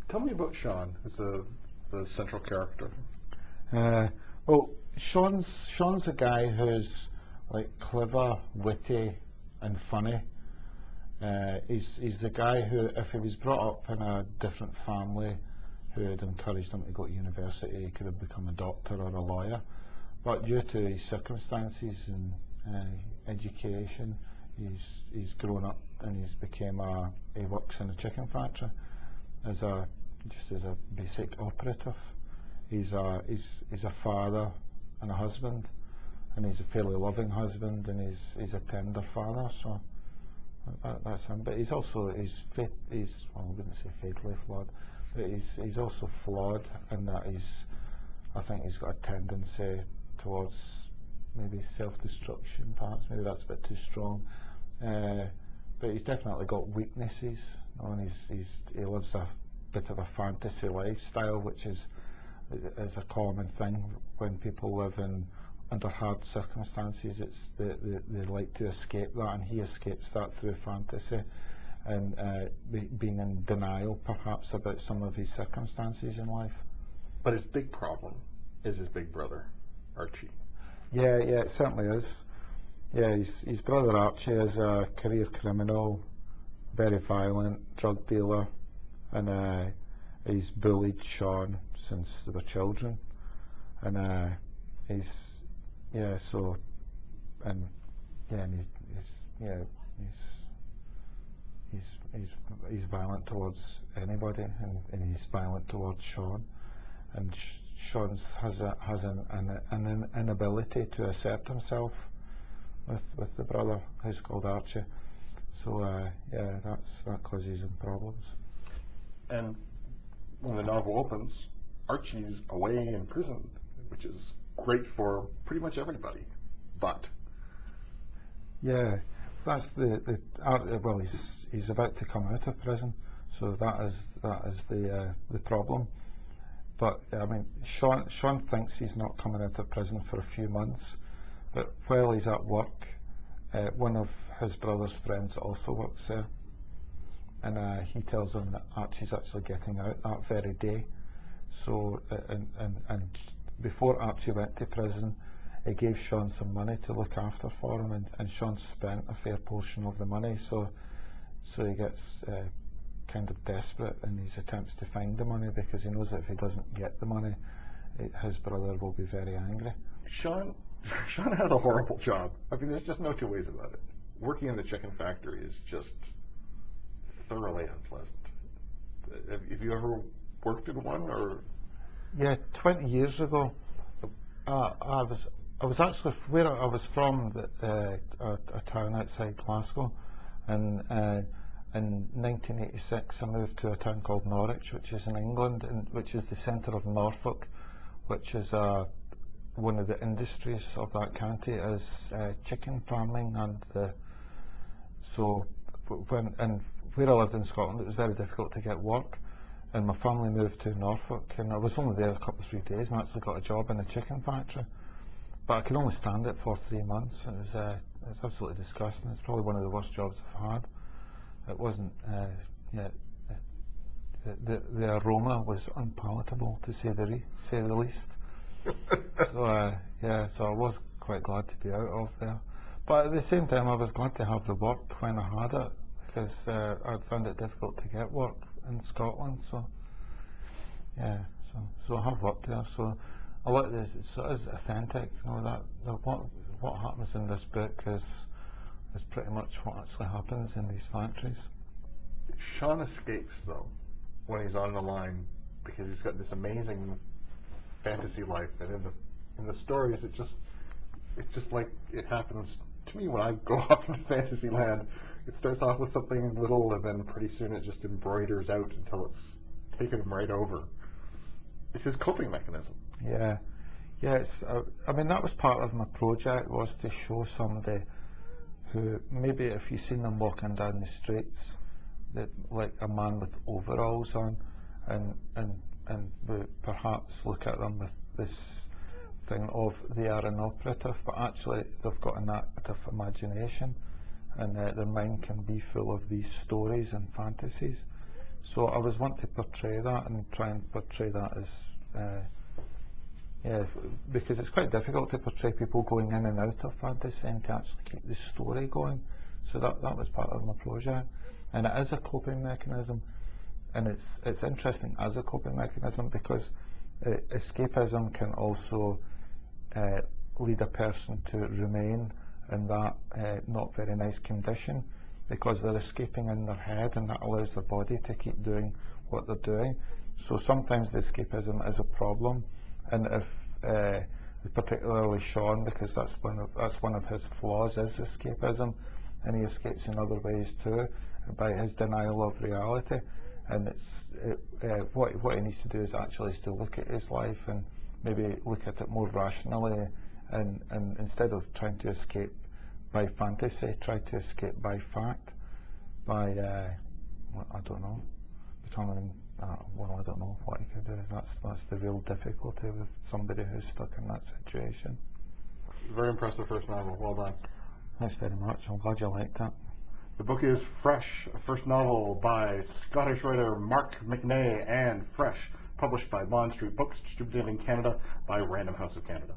Tell me about Sean, who's the central character. Well, Sean's a guy who's like clever, witty, and funny. He's the guy who, if he was brought up in a different family who had encouraged him to go to university, he could have become a doctor or a lawyer. But due to his circumstances and education, he's grown up and he works in a chicken factory as a basic operative. He's a father and a husband, and he's a fairly loving husband, and he's a tender father. So that's him. But he's also well, I wouldn't say fatally flawed, but he's also flawed in that I think he's got a tendency towards maybe self-destruction. Perhaps maybe that's a bit too strong. But he's definitely got weaknesses. And he lives a bit of a fantasy lifestyle, which is a common thing when people live under hard circumstances. They like to escape that, and he escapes that through fantasy and being in denial perhaps about some of his circumstances in life. But his big problem is his big brother, Archie. Yeah, it certainly is. Yeah, his brother Archie is a career criminal, very violent drug dealer, and he's bullied Sean since they were children, and he's violent towards anybody, and he's violent towards Sean, and Sean has an inability to assert himself with the brother who's called Archie. So that causes him problems. And when the novel opens, Archie's away in prison, which is great for pretty much everybody. But that's well, he's about to come out of prison, so that is the problem. But I mean, Sean thinks he's not coming out of prison for a few months, but while he's at work, one of his brother's friends also works there, and he tells him that Archie's actually getting out that very day. So and before Archie went to prison, he gave Sean some money to look after for him, and Sean spent a fair portion of the money. So he gets kind of desperate in his attempts to find the money, because he knows that if he doesn't get the money, his brother will be very angry. Sean has a horrible job. I mean, there's just no two ways about it. Working in the chicken factory is just thoroughly unpleasant. Have you ever worked in one, or? Yeah, 20 years ago, I was actually where I was from, a town outside Glasgow, and in 1986 I moved to a town called Norwich, which is in England, and which is the centre of Norfolk, which is one of the industries of that county is chicken farming, and where I lived in Scotland, it was very difficult to get work, and my family moved to Norfolk, and I was only there a couple of 3 days and actually got a job in a chicken factory, but I could only stand it for 3 months. It was absolutely disgusting. It's probably one of the worst jobs I've had. It wasn't the aroma was unpalatable, to say the least. So I was quite glad to be out of there, but at the same time I was glad to have the work when I had it, because I'd found it difficult to get work in Scotland. So I have worked there. So I like this. So it is authentic. You know, what happens in this book is pretty much what actually happens in these factories. Sean escapes though when he's on the line, because he's got this amazing fantasy life, and in the stories it's just like it happens to me when I go off into fantasy land. It starts off with something little, and then pretty soon it just embroiders out until it's taken him right over. It's his coping mechanism. Yeah. It's I mean, that was part of my project, was to show somebody who maybe if you've seen them walking down the streets, that like a man with overalls on, and we perhaps look at them with this thing of they are an operative, but actually they've got an active imagination, and their mind can be full of these stories and fantasies. So I was wanting to portray that and try and portray that as, yeah, because it's quite difficult to portray people going in and out of fantasy and to actually keep the story going. So that was part of my project. And it is a coping mechanism. And it's interesting as a coping mechanism because escapism can also lead a person to remain in that not very nice condition because they're escaping in their head, and that allows their body to keep doing what they're doing. So sometimes the escapism is a problem, and if particularly Sean, because that's one of his flaws, is escapism, and he escapes in other ways too by his denial of reality. And what he needs to do is actually to look at his life and maybe look at it more rationally, and instead of trying to escape by fantasy, try to escape by fact, by I don't know, becoming well, I don't know what he could do. That's the real difficulty with somebody who's stuck in that situation. Very impressive first novel. Well done. Thanks very much. I'm glad you liked it. The book is Fresh, a first novel by Scottish writer Mark McNay, and Fresh, published by Bond Street Books, distributed in Canada by Random House of Canada.